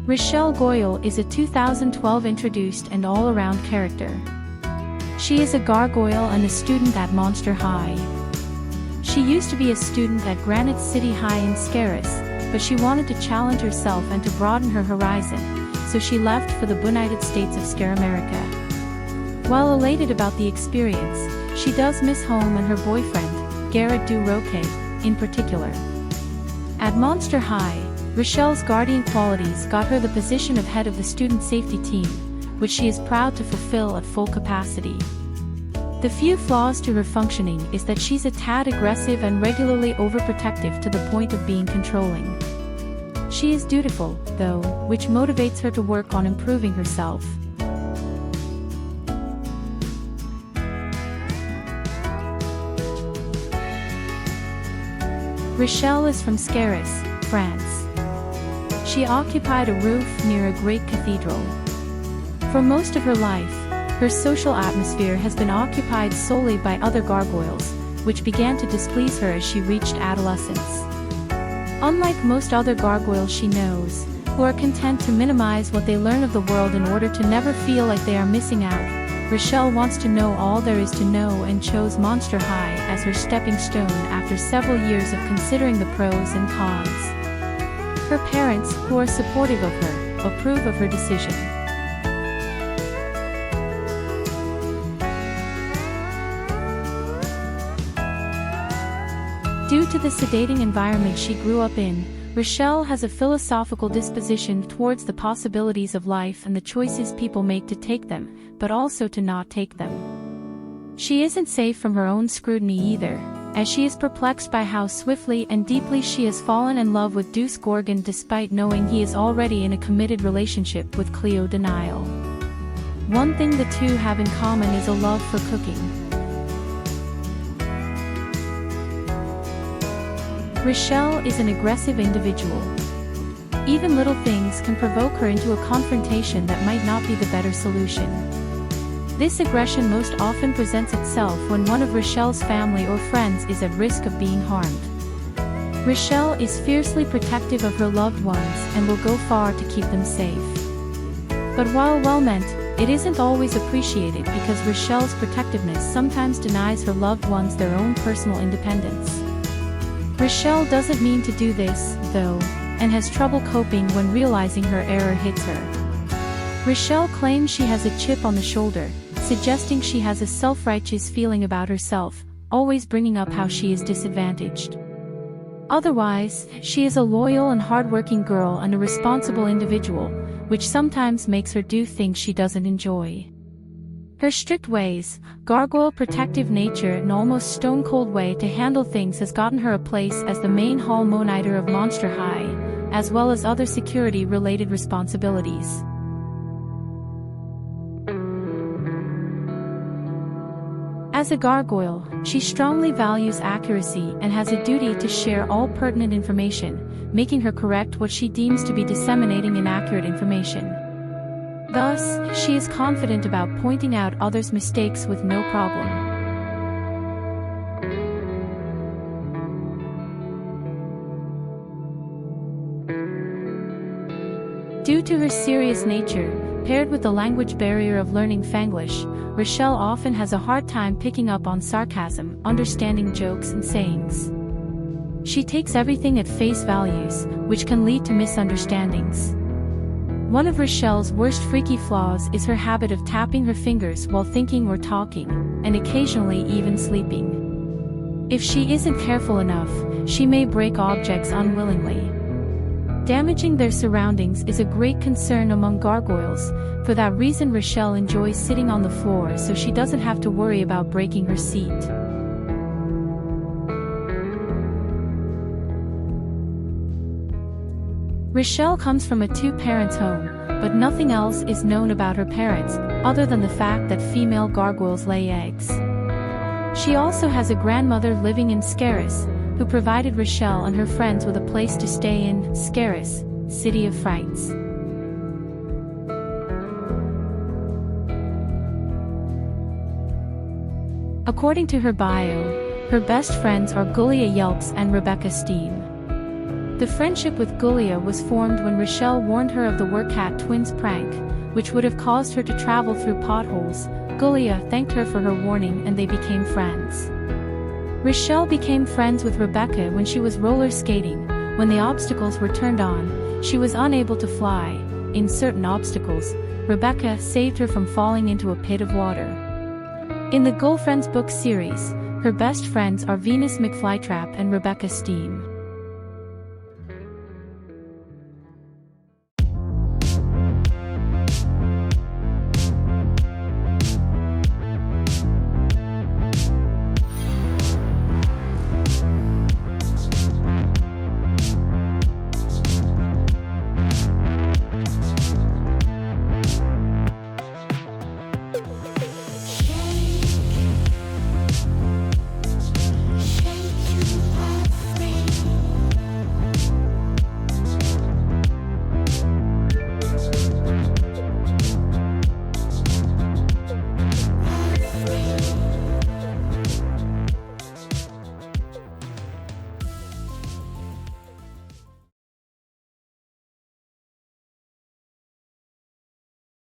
Rochelle Goyle is a 2012 introduced and all-around character. She is a gargoyle and a student at Monster High. She used to be a student at Granite City High in Scaris, but she wanted to challenge herself and to broaden her horizon, so she left for the United States of Scaramerica. While elated about the experience, she does miss home and her boyfriend, Garrett Du Roque, in particular. At Monster High, Rochelle's guardian qualities got her the position of head of the student safety team, which she is proud to fulfill at full capacity. The few flaws to her functioning is that she's a tad aggressive and regularly overprotective to the point of being controlling. She is dutiful, though, which motivates her to work on improving herself. Rochelle is from Scaris, France. She occupied a roof near a great cathedral. For most of her life, her social atmosphere has been occupied solely by other gargoyles, which began to displease her as she reached adolescence. Unlike most other gargoyles she knows, who are content to minimize what they learn of the world in order to never feel like they are missing out, Rochelle wants to know all there is to know and chose Monster High as her stepping stone after several years of considering the pros and cons. Her parents, who are supportive of her, approve of her decision. Due to the sedating environment she grew up in, Rochelle has a philosophical disposition towards the possibilities of life and the choices people make to take them, but also to not take them. She isn't safe from her own scrutiny either, as she is perplexed by how swiftly and deeply she has fallen in love with Deuce Gorgon despite knowing he is already in a committed relationship with Cleo Denial. One thing the two have in common is a love for cooking. Rochelle is an aggressive individual. Even little things can provoke her into a confrontation that might not be the better solution. This aggression most often presents itself when one of Rochelle's family or friends is at risk of being harmed. Rochelle is fiercely protective of her loved ones and will go far to keep them safe. But while well-meant, it isn't always appreciated because Rochelle's protectiveness sometimes denies her loved ones their own personal independence. Rochelle doesn't mean to do this, though, and has trouble coping when realizing her error hits her. Rochelle claims she has a chip on the shoulder, suggesting she has a self-righteous feeling about herself, always bringing up how she is disadvantaged. Otherwise, she is a loyal and hardworking girl and a responsible individual, which sometimes makes her do things she doesn't enjoy. Her strict ways, gargoyle protective nature and almost stone-cold way to handle things has gotten her a place as the main hall monitor of Monster High, as well as other security-related responsibilities. As a gargoyle, she strongly values accuracy and has a duty to share all pertinent information, making her correct what she deems to be disseminating inaccurate information. Thus, she is confident about pointing out others' mistakes with no problem. Due to her serious nature, paired with the language barrier of learning Fanglish, Rochelle often has a hard time picking up on sarcasm, understanding jokes and sayings. She takes everything at face values, which can lead to misunderstandings. One of Rochelle's worst freaky flaws is her habit of tapping her fingers while thinking or talking, and occasionally even sleeping. If she isn't careful enough, she may break objects unwillingly. Damaging their surroundings is a great concern among gargoyles. For that reason Rochelle enjoys sitting on the floor so she doesn't have to worry about breaking her seat. Rochelle comes from a two-parents home, but nothing else is known about her parents, other than the fact that female gargoyles lay eggs. She also has a grandmother living in Scaris, who provided Rochelle and her friends with a place to stay in Scaris, City of Frights. According to her bio, her best friends are Gulia Yelps and Rebecca Steam. The friendship with Goyle was formed when Rochelle warned her of the Workat twins prank, which would have caused her to travel through potholes. Goyle thanked her for her warning and they became friends. Rochelle became friends with Rebecca when she was roller skating. When the obstacles were turned on, she was unable to fly. In certain obstacles, Rebecca saved her from falling into a pit of water. In the Girlfriends book series, her best friends are Venus McFlytrap and Rebecca Steam.